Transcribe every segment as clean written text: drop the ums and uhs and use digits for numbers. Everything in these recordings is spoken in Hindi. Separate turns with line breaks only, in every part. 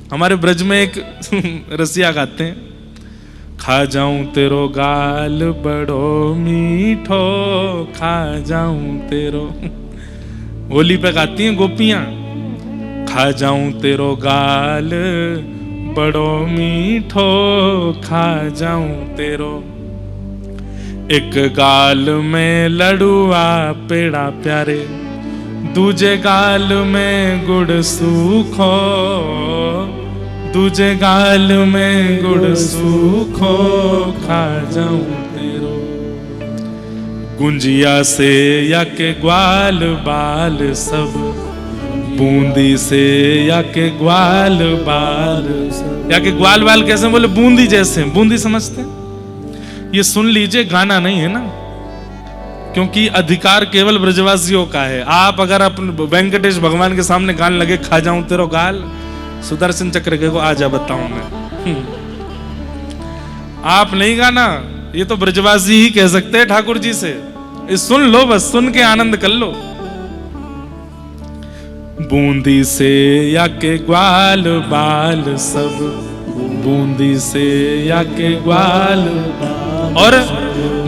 हमारे ब्रज में एक रसिया गाते हैं, खा जाऊं तेरो गाल बड़ो मीठो, खा जाऊं तेरो। होली पे गाती हैं गोपियां, खा जाऊं तेरो गाल बड़ो मीठो, खा जाऊं तेरो। एक गाल में लड़ुआ पेड़ा प्यारे, दूजे गाल में गुड़ सूखो, दूजे गाल में गुड़ सूखो, खा जाऊं तेरो। गुंजिया से या के ग्वाल बाल सब, बूंदी से या के ग्वाल बाल, या के ग्वाल बाल कैसे बोले? बूंदी जैसे। बूंदी समझते हैं? ये सुन लीजिए, गाना नहीं है ना, क्योंकि अधिकार केवल ब्रजवासियों का है। आप अगर अपने वेंकटेश भगवान के सामने गाने लगे, खा जाऊं तेरो गाल, सुदर्शन चक्र के को आजा बताऊं मैं। आप नहीं गाना, ये तो ब्रजवासी ही कह सकते हैं ठाकुर जी से। सुन लो, बस सुन के आनंद कर लो। बूंदी से या के ग्वाल बाल सब, बूंदी से या के ग्वाल बाल, और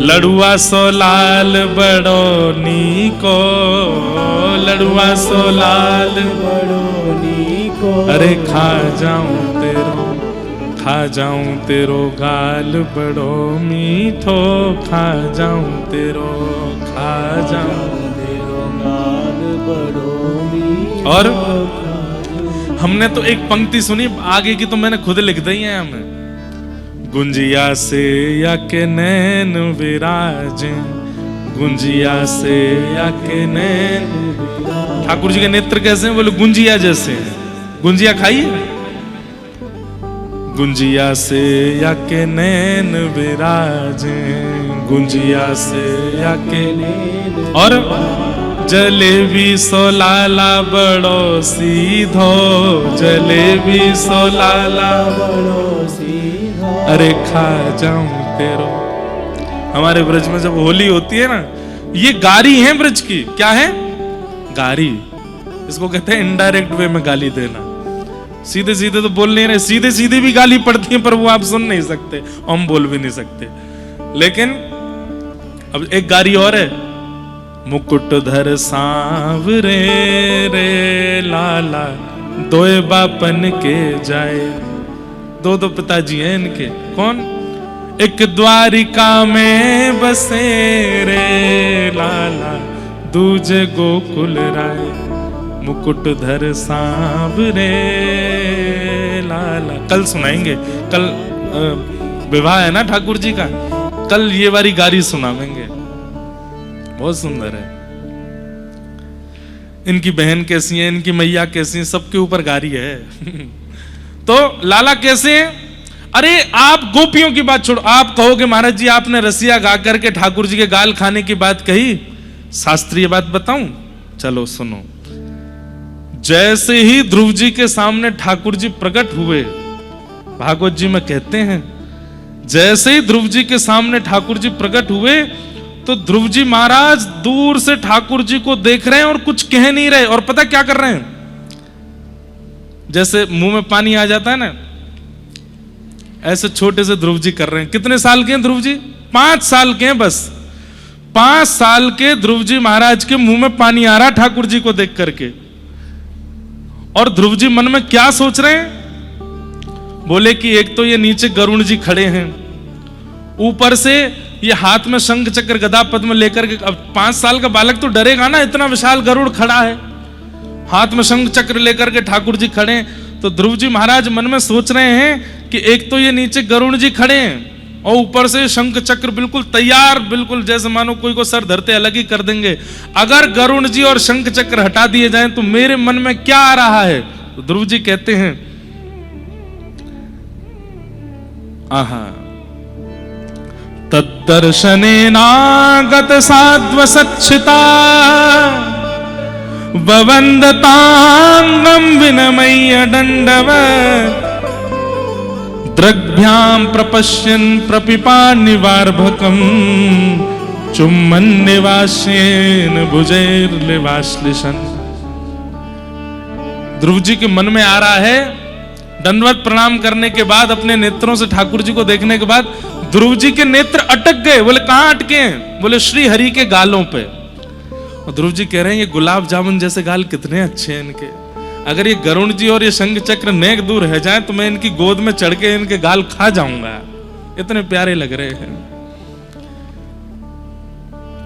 लड़ुआ सो लाल बड़ो नीको, लड़ुआ सो लाल बड़ो नीको, अरे खा जाऊं तेरो, खा जाऊं तेरो गाल बड़ो मीठो, खा जाऊं तेरो, खा जाऊं तेरो गाल बड़ो मीठो। और हमने तो एक पंक्ति सुनी, आगे की तो मैंने खुद लिख दी है हमें। गुंजिया से या के नैन विराजे, गुंजिया से या के नैन। ठाकुर जी के नेत्र कैसे हैं? बोले गुंजिया जैसे हैं। गुंजिया खाइए। गुंजिया से या के नैन विराजे, गुंजिया से या के नैन, और जलेबी सो लाला बड़ो सीधो, जलेबी सो लाला बड़ो सीधो, अरे खा जाऊं तेरो। हमारे ब्रज में जब होली होती है ना, ये गारी है ब्रज की। क्या है? गारी। इसको कहते हैं इनडायरेक्ट वे में गाली देना। सीधे सीधे तो बोल नहीं रहे, सीधे सीधे भी गाली पड़ती है, पर वो आप सुन नहीं सकते, हम बोल भी नहीं सकते। लेकिन अब एक गारी और है, मुकुट धर सांवरे रे लाला, दोए बापन के जाए। दो दो पिताजी हैं इनके। कौन? एक द्वारिका में बसे रे लाला, दूजे गोकुल राय। मुकुट धर सांवरे लाला। कल सुनाएंगे, कल विवाह है ना ठाकुर जी का, कल ये वाली गारी सुनाएंगे, बहुत सुंदर है। इनकी बहन कैसी है, इनकी मैया कैसी है, सबके ऊपर गारी है। तो लाला कैसे हैं? अरे आप गोपियों की बात छोड़ो, आप कहोगे महाराज जी आपने रसिया गा करके ठाकुर जी के गाल खाने की बात कही, शास्त्रीय बात बताऊं? चलो सुनो। जैसे ही ध्रुव जी के सामने ठाकुर जी प्रकट हुए, भागवत जी में कहते हैं, जैसे ही ध्रुव जी के सामने ठाकुर जी प्रकट हुए, तो ध्रुव जी महाराज दूर से ठाकुर जी को देख रहे हैं और कुछ कह नहीं रहे। और पता क्या कर रहे हैं? जैसे मुंह में पानी आ जाता है ना, ऐसे छोटे से ध्रुव जी कर रहे हैं। कितने साल के हैं ध्रुव जी? 5 साल के हैं बस। 5 साल के ध्रुव जी महाराज के मुंह में पानी आ रहा ठाकुर जी को देख करके। और ध्रुव जी मन में क्या सोच रहे हैं? बोले कि एक तो ये नीचे गरुण जी खड़े हैं, ऊपर से ये हाथ में शंख चक्र गदा पद्म लेकर के। अब 5 साल का बालक तो डरेगा ना, इतना विशाल गरुड़ खड़ा है, हाथ में शंख चक्र लेकर के ठाकुर जी खड़े हैं। तो ध्रुव जी महाराज मन में सोच रहे हैं कि एक तो ये नीचे गरुण जी खड़े हैं, और ऊपर से शंख चक्र बिल्कुल तैयार, बिल्कुल जैसे मानो कोई को सर धरते अलग ही कर देंगे। अगर गरुण जी और शंख चक्र हटा दिए जाएं तो मेरे मन में क्या आ रहा है? तो ध्रुव जी कहते हैं, आहा, तद्दर्शनेनागत साध्वसच्छिता, ववन्दतांगं विनमय्य दण्डवत्, द्रग्भ्यां प्रपश्यन् प्रपिपान्निवार्भकं, चुम्बन् निवास्येन भुजैर्लिवाश्लिशन्। ध्रुव जी के मन में आ रहा है दंडवत प्रणाम करने के बाद अपने नेत्रों से ठाकुर जी को देखने के बाद ध्रुव जी के नेत्र अटक गए। बोले कहां अटके हैं? बोले श्री हरि के गालों पे। और ध्रुव जी कह रहे हैं ये गुलाब जामुन जैसे गाल कितने अच्छे हैं इनके, अगर ये गरुण जी और ये शंख चक्र नेक दूर रह जाए तो मैं इनकी गोद में चढ़ के इनके गाल खा जाऊंगा, इतने प्यारे लग रहे हैं।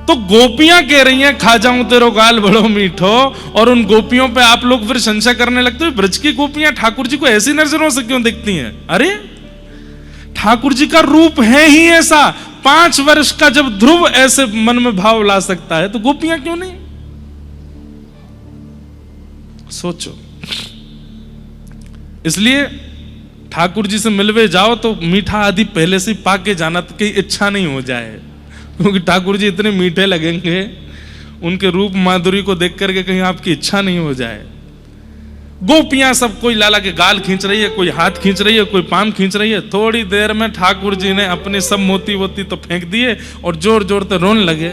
तो गोपियां कह रही हैं खा जाऊं तेरो गाल बड़ो मीठो, और उन गोपियों पे आप लोग फिर संशय करने लगते हो ब्रज की गोपियां ठाकुर जी को ऐसी नजरों से क्यों देखती हैं? अरे ठाकुर जी का रूप है ही ऐसा, 5 वर्ष का जब ध्रुव ऐसे मन में भाव ला सकता है तो गोपियां क्यों नहीं? सोचो। इसलिए ठाकुर जी से मिलवे जाओ तो मीठा आदि पहले से पाके जाना, तो कहीं इच्छा नहीं हो जाए, क्योंकि ठाकुर जी इतने मीठे लगेंगे, उनके रूप माधुरी को देख करके कहीं आपकी इच्छा नहीं हो जाए। गोपियां सब कोई लाला के गाल खींच रही है, कोई हाथ खींच रही है, कोई पाम खींच रही है। थोड़ी देर में ठाकुर जी ने अपने सब मोती वोती तो फेंक दिए और जोर जोर से रोने लगे।